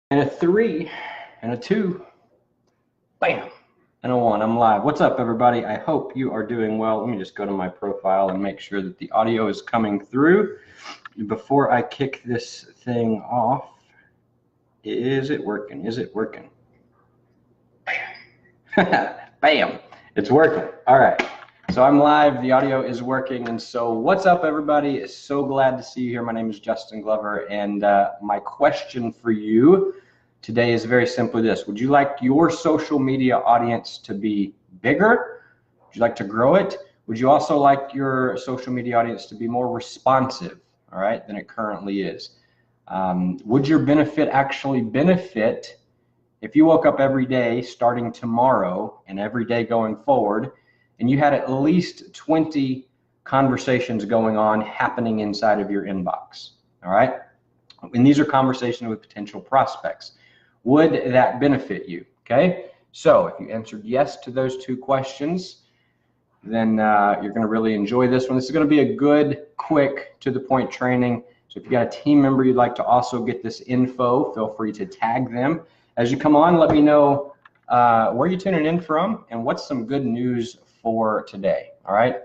And a 3 and a 2, bam, and a 1. I'm live. What's up, everybody? I hope you are doing well. Let me just go to my profile and make sure that the audio is coming through before I kick this thing off. Is it working? Is it working? Bam. Bam. It's working. All right. So I'm live. The audio is working. And so what's up, everybody? So glad to see you here. My name is Justin Glover. And my question for you today is very simply this. Would you like your social media audience to be bigger? Would you like to grow it? Would you also like your social media audience to be more responsive, all right, than it currently is? Would your benefit actually benefit if you woke up every day starting tomorrow and every day going forward, and you had at least 20 conversations going on happening inside of your inbox, all right? And these are conversations with potential prospects. Would that benefit you? Okay, so if you answered yes to those two questions, then you're going to really enjoy this one. This is going to be a good, quick, to the point training. So if you got a team member you'd like to also get this info, feel free to tag them. As you come on, let me know where you're tuning in from and what's some good news for today. All right.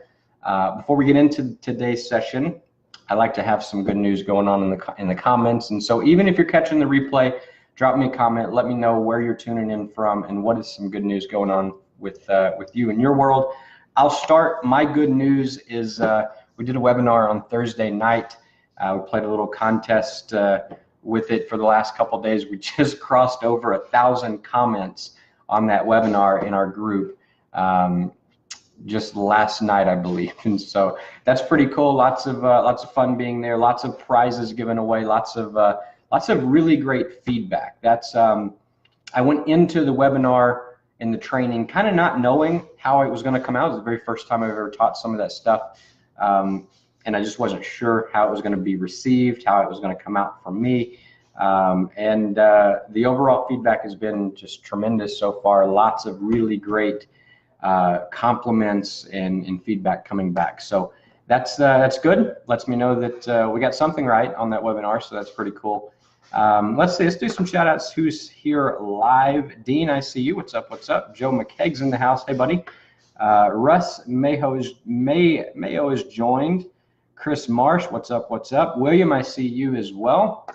Before we get into today's session, I like to have some good news going on in the comments. And so even if you're catching the replay, drop me a comment. Let me know where you're tuning in from and what is some good news going on with you in your world. I'll start. My good news is we did a webinar on Thursday night. We played a little contest with it for the last couple of days. We just crossed over 1,000 comments on that webinar in our group just last night, I believe. And so that's pretty cool. Lots of fun being there. Lots of prizes given away. Lots of really great feedback. That's I went into the webinar and the training kind of not knowing how it was going to come out. It was the very first time I've ever taught some of that stuff. And I just wasn't sure how it was going to be received, how it was going to come out from me. The overall feedback has been just tremendous so far. Lots of really great compliments and feedback coming back. So that's good. Lets me know that we got something right on that webinar. So that's pretty cool. Let's do some shout outs. Who's here live? Dean, I see you. What's up? What's up? Joe McKegg's in the house. Hey, buddy. Russ Mayo is joined. Chris Marsh, what's up? What's up? William, I see you as well.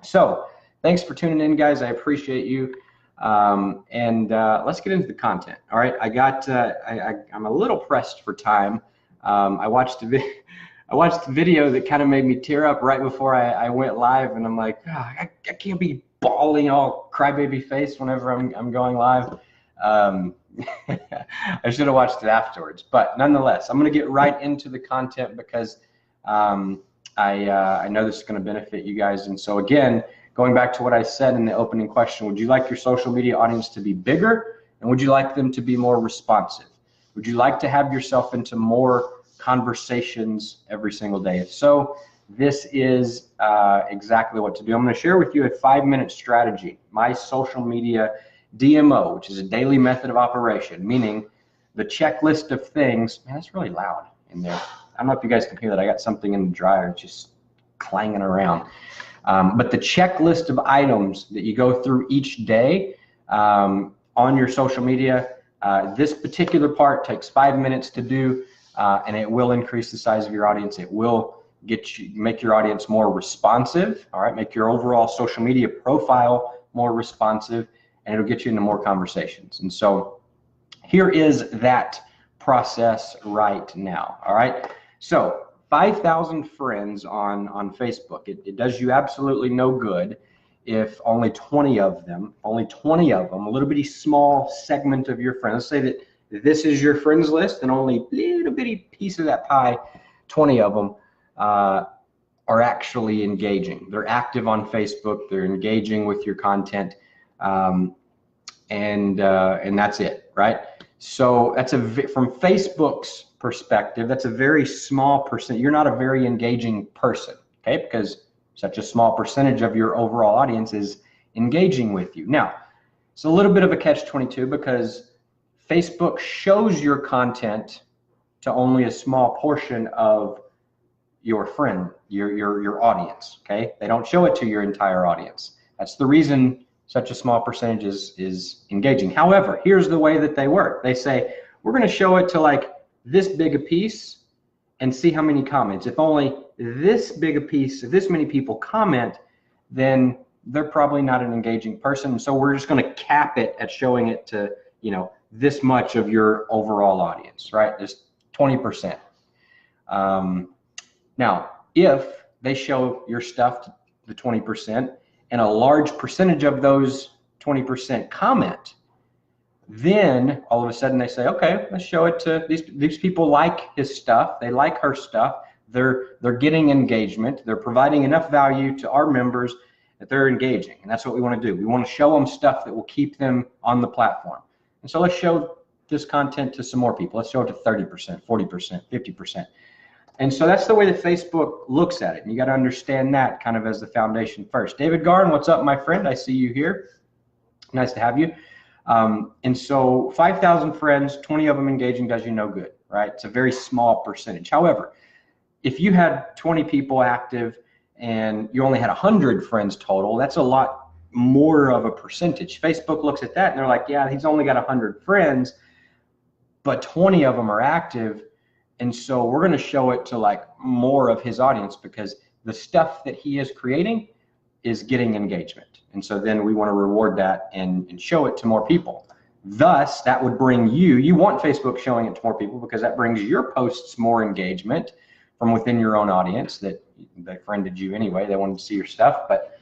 So thanks for tuning in, guys. I appreciate you. Let's get into the content. All right, I'm a little pressed for time. I watched the video that kind of made me tear up right before I went live, and I'm like, oh, I can't be bawling all crybaby face whenever I'm going live. I should have watched it afterwards, but nonetheless, I'm going to get right into the content because I know this is going to benefit you guys. And so again, going back to what I said in the opening question, would you like your social media audience to be bigger, and would you like them to be more responsive? Would you like to have yourself into more conversations every single day? If so, this is exactly what to do. I'm going to share with you a 5-minute strategy, my social media DMO, which is a daily method of operation, meaning the checklist of things. Man, that's really loud in there. I don't know if you guys can hear that. I got something in the dryer just clanging around. But the checklist of items that you go through each day on your social media, this particular part takes 5 minutes to do, and it will increase the size of your audience. It will make your audience more responsive, all right, make your overall social media profile more responsive, and it'll get you into more conversations. And so here is that process right now, all right? So 5,000 friends on Facebook. It does you absolutely no good if only 20 of them, a little bitty small segment of your friends, let's say that this is your friends list and only a little bitty piece of that pie, 20 of them are actually engaging. They're active on Facebook. They're engaging with your content. And that's it, right? So that's from Facebook's perspective, that's a very small percent. You're not a very engaging person, okay? Because such a small percentage of your overall audience is engaging with you. Now, it's a little bit of a catch-22 because Facebook shows your content to only a small portion of your friend, your audience, okay? They don't show it to your entire audience. That's the reason such a small percentage is engaging. However, here's the way that they work. They say, we're going to show it to like this big a piece and see how many comments. If only this big a piece, if this many people comment, then they're probably not an engaging person. So we're just going to cap it at showing it to, you know, this much of your overall audience, right? Just 20%. Now, if they show your stuff to the 20% and a large percentage of those 20% comment, then all of a sudden they say, okay, let's show it to these people. Like his stuff, they like her stuff, they're getting engagement, they're providing enough value to our members that they're engaging. And that's what we want to do. We want to show them stuff that will keep them on the platform. And so let's show this content to some more people. Let's show it to 30%, 40%, 50%. And so that's the way that Facebook looks at it. And you got to understand that kind of as the foundation first. David Garn, what's up, my friend? I see you here. Nice to have you. And so 5,000 friends, 20 of them engaging does you no good, right? It's a very small percentage. However, if you had 20 people active and you only had 100 friends total, that's a lot more of a percentage. Facebook looks at that and they're like, yeah, he's only got 100 friends, but 20 of them are active. And so we're going to show it to like more of his audience because the stuff that he is creating is getting engagement. And so then we want to reward that and show it to more people. Thus, that would bring you want Facebook showing it to more people because that brings your posts more engagement from within your own audience that they friended you anyway. They wanted to see your stuff. But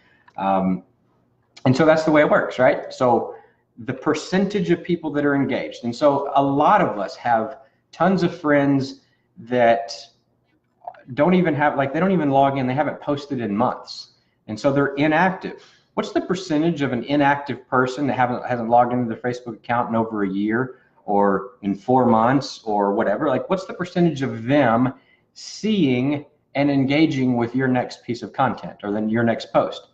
and so that's the way it works, right? So the percentage of people that are engaged. And so a lot of us have tons of friends that don't even have, like, they don't even log in. They haven't posted in months. And so they're inactive. What's the percentage of an inactive person that hasn't logged into their Facebook account in over a year or in 4 months or whatever? Like, what's the percentage of them seeing and engaging with your next piece of content or then your next post?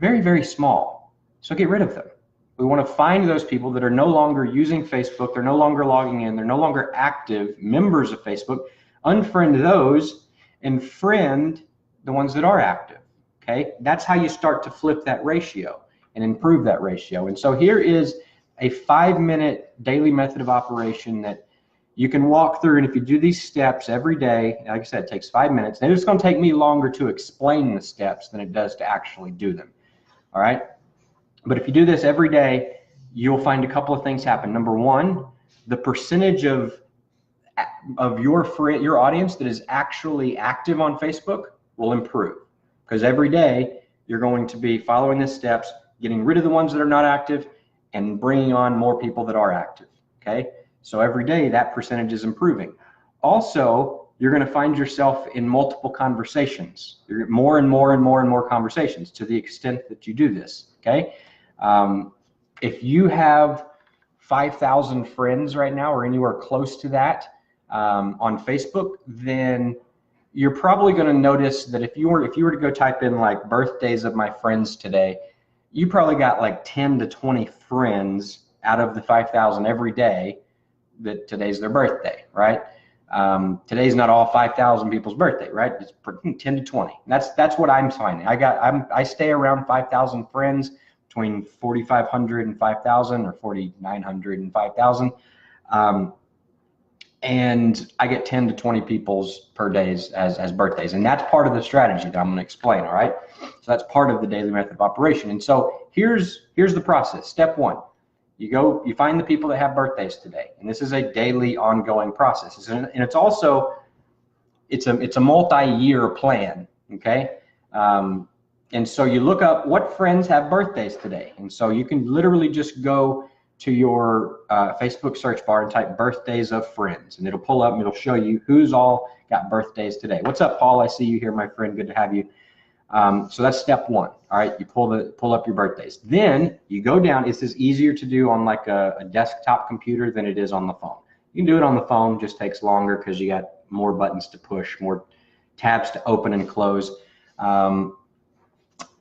Very, very small. So get rid of them. We want to find those people that are no longer using Facebook. They're no longer logging in. They're no longer active members of Facebook. Unfriend those and friend the ones that are active. Okay, that's how you start to flip that ratio and improve that ratio. And so here is a 5-minute daily method of operation that you can walk through. And if you do these steps every day, like I said, it takes 5 minutes. And it's going to take me longer to explain the steps than it does to actually do them. All right. But if you do this every day, you'll find a couple of things happen. Number one, the percentage of your audience that is actually active on Facebook will improve. Because every day you're going to be following the steps, getting rid of the ones that are not active and bringing on more people that are active. Okay, so every day that percentage is improving. Also, you're going to find yourself in multiple conversations. You're more and more and more and more conversations to the extent that you do this. Okay, if you have 5,000 friends right now or anywhere close to that on Facebook, then you're probably going to notice that if you were to go type in like birthdays of my friends today, you probably got like 10 to 20 friends out of the 5,000 every day that today's their birthday, right? Today's not all 5,000 people's birthday, right? It's 10 to 20. That's what I'm finding. I stay around 5,000 friends, between 4,500 and 5,000 or 4,900 and 5,000. And I get 10 to 20 people's per days as birthdays. And that's part of the strategy that I'm going to explain, all right? So that's part of the daily method of operation. And so here's the process. Step one, you find the people that have birthdays today. And this is a daily ongoing process. And it's also, it's a multi-year plan, okay? And so you look up what friends have birthdays today. And so you can literally just go to your Facebook search bar and type birthdays of friends, and it'll pull up and it'll show you who's all got birthdays today. What's up, Paul? I see you here, my friend. Good to have you. So that's step one. All right, you pull up your birthdays. Then you go down. This is easier to do on like a desktop computer than it is on the phone. You can do it on the phone, just takes longer because you got more buttons to push, more tabs to open and close.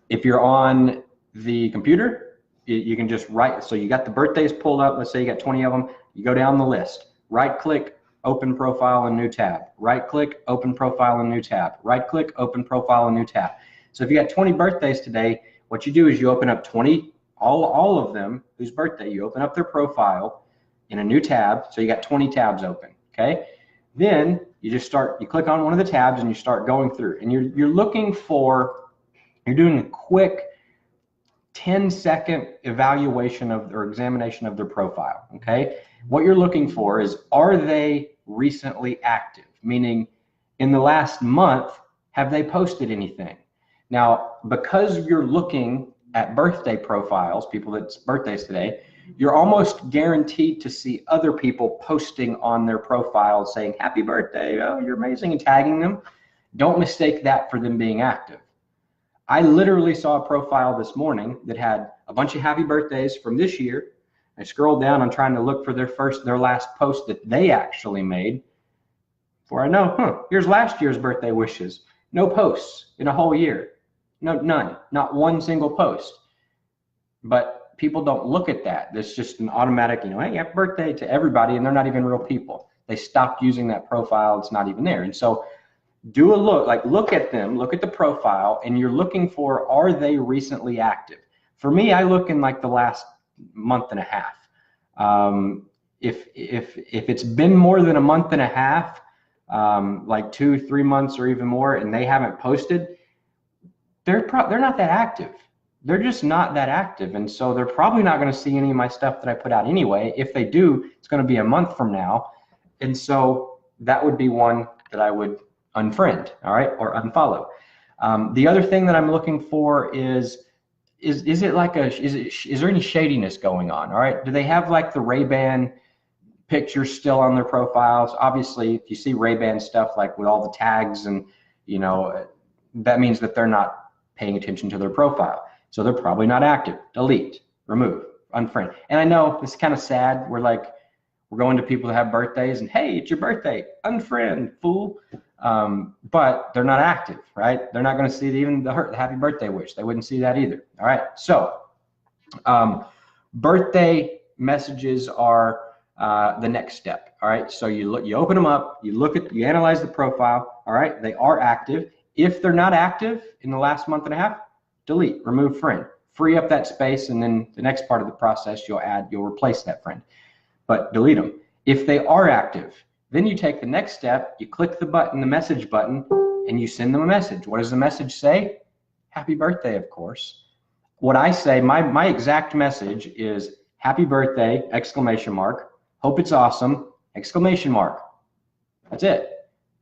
If you're on the computer, you can just write. So you got the birthdays pulled up. Let's say you got 20 of them. You go down the list, right click, open profile and new tab, right click, open profile and new tab, right click, open profile and new tab. So if you got 20 birthdays today, what you do is you open up 20 all of them whose birthday, you open up their profile in a new tab. So you got 20 tabs open, okay? Then you just you click on one of the tabs and you start going through, and you're looking for, you're doing a quick 10-second evaluation of or examination of their profile, okay? What you're looking for is, are they recently active? Meaning, in the last month, have they posted anything? Now, because you're looking at birthday profiles, people that's birthdays today, you're almost guaranteed to see other people posting on their profile saying, happy birthday, oh, you're amazing, and tagging them. Don't mistake that for them being active. I literally saw a profile this morning that had a bunch of happy birthdays from this year. I scrolled down, I'm trying to look for their last post that they actually made. Before I know, here's last year's birthday wishes. No posts in a whole year. No, none, not one single post. But people don't look at that. It's just an automatic, hey, happy birthday to everybody, and they're not even real people. They stopped using that profile, it's not even there. And so do a look at them, look at the profile, and you're looking for, are they recently active? For me, I look in like the last month and a half. If it's been more than a month and a half, like 2-3 months or even more, and they haven't posted, they're not that active. They're just not that active, and so they're probably not going to see any of my stuff that I put out anyway. If they do, it's going to be a month from now, and so that would be one that I would unfriend, all right, or unfollow. The other thing that I'm looking for is there any shadiness going on? All right, do they have like the Ray-Ban pictures still on their profiles? Obviously, if you see Ray-Ban stuff like with all the tags, and that means that they're not paying attention to their profile. So they're probably not active. Delete, remove, unfriend. And I know this is kind of sad. We're going to people that have birthdays and, hey, it's your birthday, unfriend, fool. But they're not active, right? They're not going to see even the happy birthday wish. They wouldn't see that either. All right. So birthday messages are the next step. All right. So you open them up, you analyze the profile. All right. They are active. If they're not active in the last month and a half, delete, remove friend, free up that space, and then the next part of the process you'll replace that friend, but delete them. If they are active, then you take the next step, you click the button, the message button, and you send them a message. What does the message say? Happy birthday, of course. What I say, my exact message is happy birthday, exclamation mark, hope it's awesome, exclamation mark. That's it.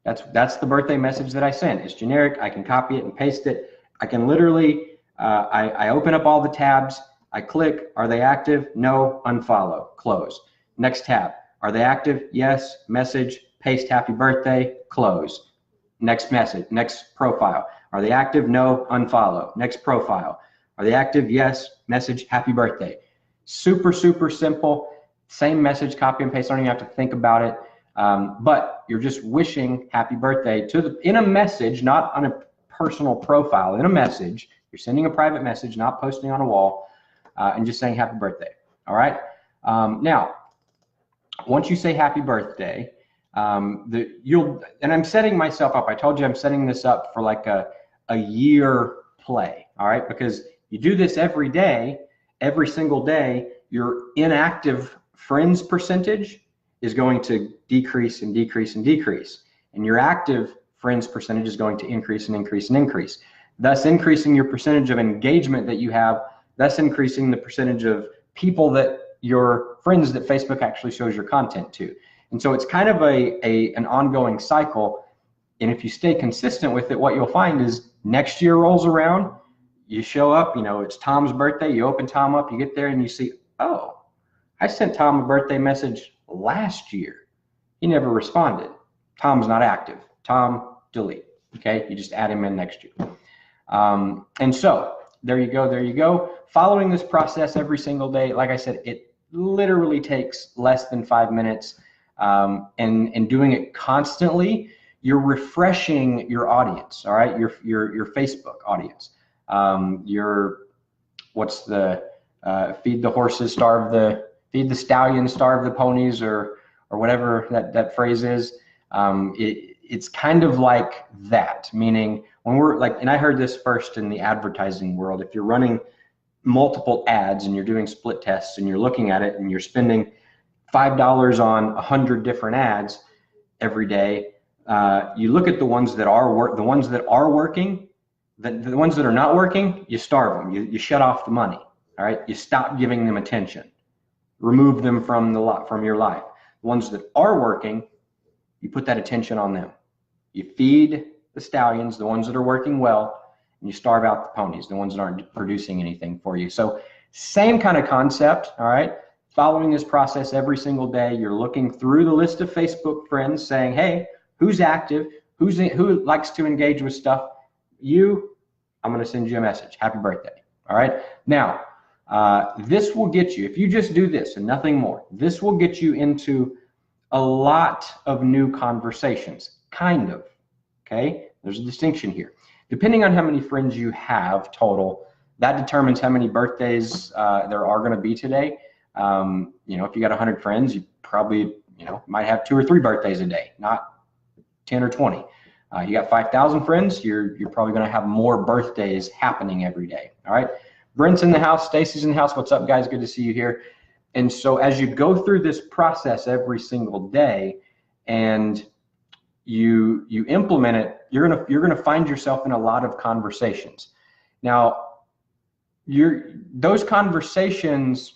That's the birthday message that I send. It's generic. I can copy it and paste it. I can literally, I open up all the tabs. I click, are they active? No, unfollow, close. Next tab, are they active? Yes, message, paste happy birthday, close. Next message, next profile. Are they active? No, unfollow. Next profile. Are they active? Yes, message, happy birthday. Super, super simple. Same message, copy and paste. I don't even have to think about it. But you're just wishing happy birthday in a message, not on a personal profile, in a message. You're sending a private message, not posting on a wall, and just saying happy birthday. All right. Now, once you say happy birthday, and I'm setting myself up. I told you I'm setting this up for like a year play. All right, because you do this every day, every single day, your inactive friends percentage is going to decrease and decrease and decrease. And your active friends percentage is going to increase and increase and increase. Thus increasing your percentage of engagement that you have, thus increasing the percentage of people that your friends that Facebook actually shows your content to. And so it's kind of an ongoing cycle. And if you stay consistent with it, what you'll find is next year rolls around, you show up, it's Tom's birthday, you open Tom up, you get there and you see, oh, I sent Tom a birthday message last year. He never responded. Tom's not active. Tom, delete. Okay, you just add him in next year. And so there you go. Following this process every single day, like I said, it literally takes less than 5 minutes. And doing it constantly, you're refreshing your audience. All right, your Facebook audience. What's the feed the horses, feed the stallions, starve the ponies, or whatever that phrase is. It's kind of like that, meaning when we're like, and I heard this first in the advertising world, if you're running multiple ads and you're doing split tests and you're looking at it and you're spending $5 on 100 different ads every day, you look at the ones that are working, the ones that are not working, you starve them. You shut off the money. All right, you stop giving them attention. Remove them from your life. The ones that are working, you put that attention on them. You feed the stallions, the ones that are working well, and you starve out the ponies, the ones that aren't producing anything for you. So same kind of concept, all right? Following this process every single day, you're looking through the list of Facebook friends saying, hey, who's active? Who likes to engage with stuff? I'm going to send you a message. Happy birthday. All right. Now, this will get you, if you just do this and nothing more, this will get you into a lot of new conversations, kind of. Okay. There's a distinction here. Depending on how many friends you have total, that determines how many birthdays there are going to be today. If you got 100 friends, you probably, might have 2 or 3 birthdays a day, not 10 or 20. You got 5,000 friends, you're probably going to have more birthdays happening every day. All right. Brent's in the house. Stacy's in the house. What's up, guys? Good to see you here. And so as you go through this process every single day and you implement it, you're gonna find yourself in a lot of conversations. Now, those conversations,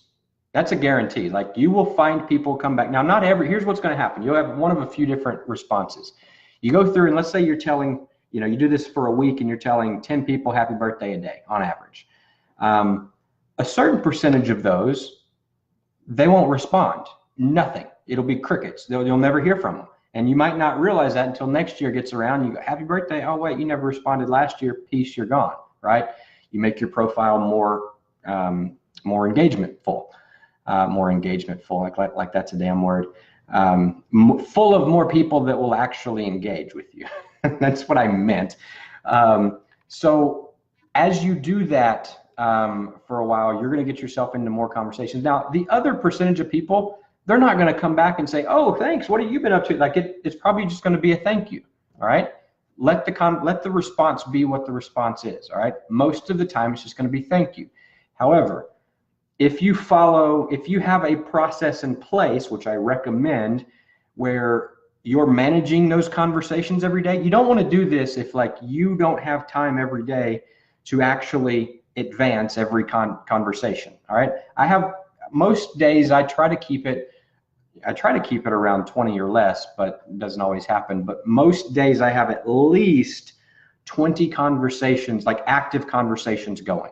that's a guarantee. Like, you will find people come back. Now, here's what's going to happen. You'll have one of a few different responses. You go through and let's say you're telling, you do this for a week and you're telling 10 people happy birthday a day on average. A certain percentage of those, they won't respond. Nothing. It'll be crickets. You'll never hear from them. And you might not realize that until next year gets around. You go, happy birthday. Oh, wait, you never responded last year. Peace, you're gone, right? You make your profile more engagementful. Like that's a damn word. Full of more people that will actually engage with you. That's what I meant. So as you do that for a while, you're going to get yourself into more conversations. Now, the other percentage of people, they're not going to come back and say, oh, thanks, what have you been up to? Like, it's probably just going to be a thank you. All right. Let the response be what the response is. All right. Most of the time, it's just going to be thank you. However, if you have a process in place, which I recommend, where you're managing those conversations every day, you don't want to do this if you don't have time every day to actually advance every conversation. All right. Most days I try to keep it around 20 or less, but it doesn't always happen. But most days I have at least 20 conversations, like active conversations going.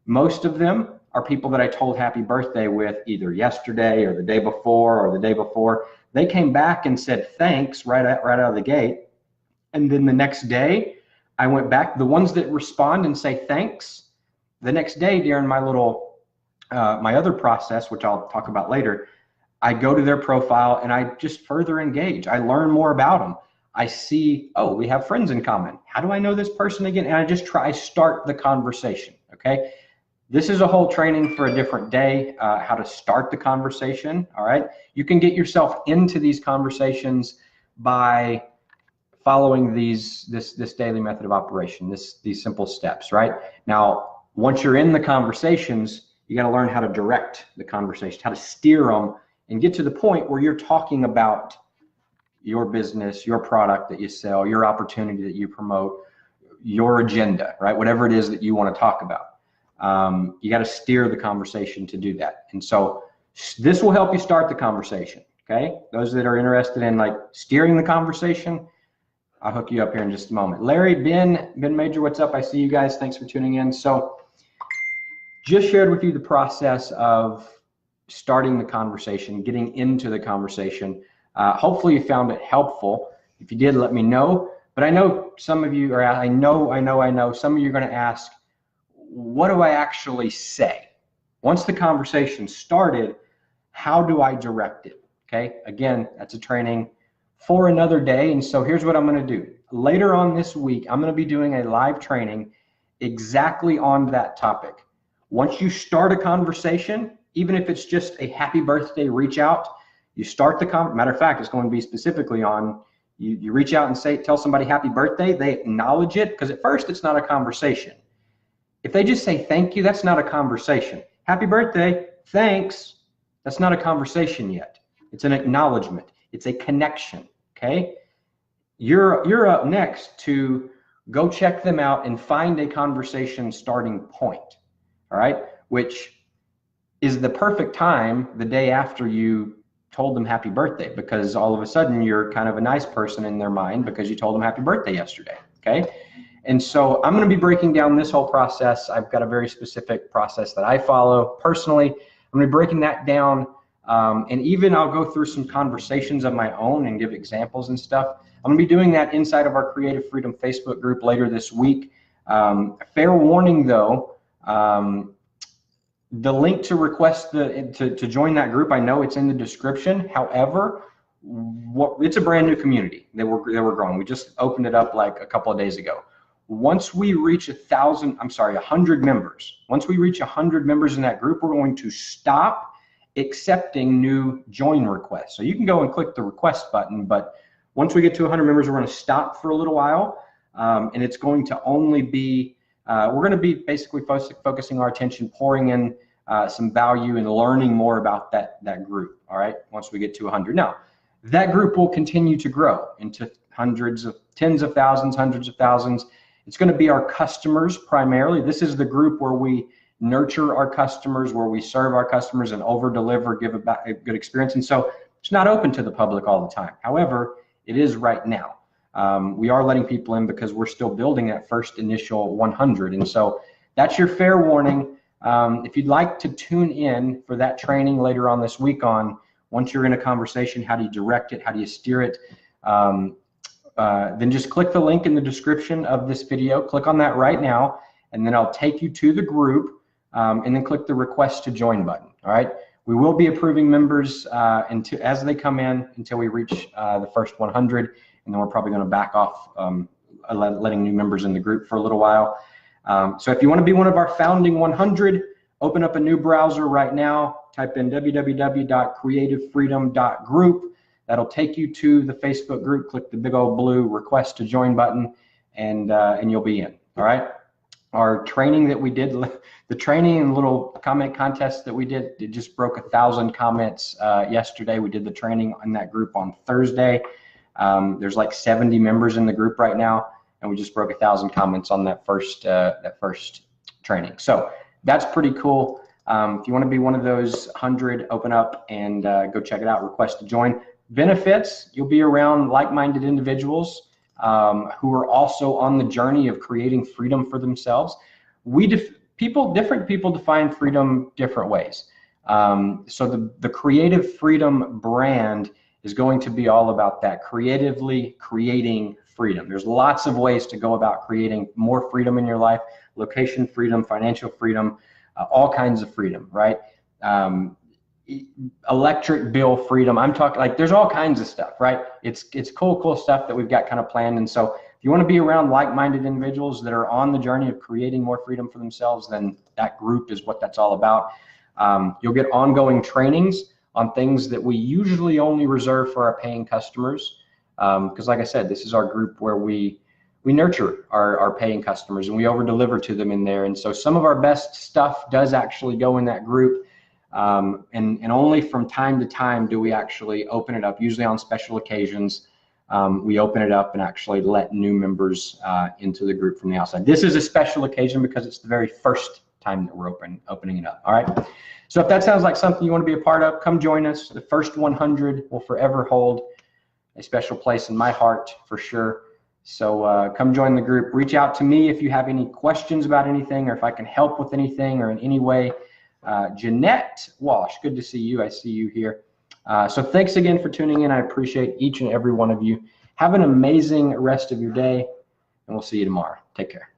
Most of them are people that I told happy birthday with either yesterday or the day before. They came back and said thanks right out of the gate. And then the next day I went back. The ones that respond and say thanks, the next day during my other process, which I'll talk about later, I go to their profile and I just further engage. I learn more about them. I see, oh, we have friends in common. How do I know this person again? And I start the conversation, okay? This is a whole training for a different day, how to start the conversation, all right? You can get yourself into these conversations by following this daily method of operation, these simple steps, right? Now, once you're in the conversations, you got to learn how to direct the conversation, how to steer them, and get to the point where you're talking about your business, your product that you sell, your opportunity that you promote, your agenda, right? Whatever it is that you want to talk about. You got to steer the conversation to do that. And so this will help you start the conversation, okay? Those that are interested in steering the conversation, I'll hook you up here in just a moment. Larry, Ben Major, what's up? I see you guys. Thanks for tuning in. So just shared with you the process of starting the conversation, getting into the conversation. Hopefully you found it helpful. If you did, let me know. But I know some of you are, I know some of you are going to ask, what do I actually say? Once the conversation started, how do I direct it? Okay, again, that's a training for another day. And so here's what I'm going to do. Later on this week, I'm going to be doing a live training exactly on that topic. Once you start a conversation, even if it's just a happy birthday reach out, you start the matter of fact, it's going to be specifically on you reach out and tell somebody happy birthday. They acknowledge it, because at first it's not a conversation. If they just say thank you, that's not a conversation. Happy birthday, thanks. That's not a conversation yet. It's an acknowledgement. It's a connection, okay? You're up next to go check them out and find a conversation starting point, all right? Which is the perfect time the day after you told them happy birthday, because all of a sudden you're kind of a nice person in their mind because you told them happy birthday yesterday, okay? And so I'm going to be breaking down this whole process. I've got a very specific process that I follow personally. I'm going to be breaking that down, and even I'll go through some conversations of my own and give examples and stuff. I'm going to be doing that inside of our Creative Freedom Facebook group later this week. Fair warning though, the link to request to join that group, I know it's in the description. However, it's a brand new community that we're growing. We just opened it up like a couple of days ago. Once we reach 100 members, once we reach 100 members in that group, we're going to stop accepting new join requests. So you can go and click the request button, but once we get to 100 members, we're going to stop for a little while, and it's going to only be, we're going to be basically focusing our attention, pouring in some value and learning more about that group, all right, once we get to 100. Now, that group will continue to grow into tens of thousands, hundreds of thousands. It's going to be our customers primarily. This is the group where we nurture our customers, where we serve our customers and over-deliver, give a good experience. And so it's not open to the public all the time. However, it is right now. We are letting people in because we're still building that first initial 100. And so that's your fair warning. If you'd like to tune in for that training later on this week on, once you're in a conversation, how do you direct it? How do you steer it? Then just click the link in the description of this video. Click on that right now, and then I'll take you to the group, and then click the request to join button. All right. We will be approving members as they come in until we reach the first 100, and then we're probably going to back off letting new members in the group for a little while. So if you want to be one of our founding 100, open up a new browser right now, type in www.creativefreedom.group. That'll take you to the Facebook group. Click the big old blue request to join button, and you'll be in. All right. Our training that we did, the training and little comment contest that we did, it just broke 1,000 comments yesterday. We did the training in that group on Thursday. There's like 70 members in the group right now, and we just broke 1,000 comments on that first training. So that's pretty cool. If you want to be one of those 100, open up and go check it out. Request to join. Benefits: you'll be around like-minded individuals who are also on the journey of creating freedom for themselves. Different people define freedom different ways. So the Creative Freedom brand is going to be all about that, creatively creating freedom. There's lots of ways to go about creating more freedom in your life: location freedom, financial freedom, all kinds of freedom, right? Electric bill freedom. I'm talking like there's all kinds of stuff, right? It's cool stuff that we've got kind of planned. And so if you want to be around like-minded individuals that are on the journey of creating more freedom for themselves, then that group is what that's all about. You'll get ongoing trainings on things that we usually only reserve for our paying customers. Because like I said, this is our group where we nurture our paying customers and we over-deliver to them in there. And so some of our best stuff does actually go in that group. And only from time to time do we actually open it up. Usually on special occasions, we open it up and actually let new members into the group from the outside. This is a special occasion because it's the very first time that we're opening it up. All right. So if that sounds like something you want to be a part of, come join us. The first 100 will forever hold a special place in my heart for sure. So come join the group. Reach out to me if you have any questions about anything, or if I can help with anything or in any way. Jeanette Walsh, good to see you. I see you here. So thanks again for tuning in. I appreciate each and every one of you. Have an amazing rest of your day, and we'll see you tomorrow. Take care.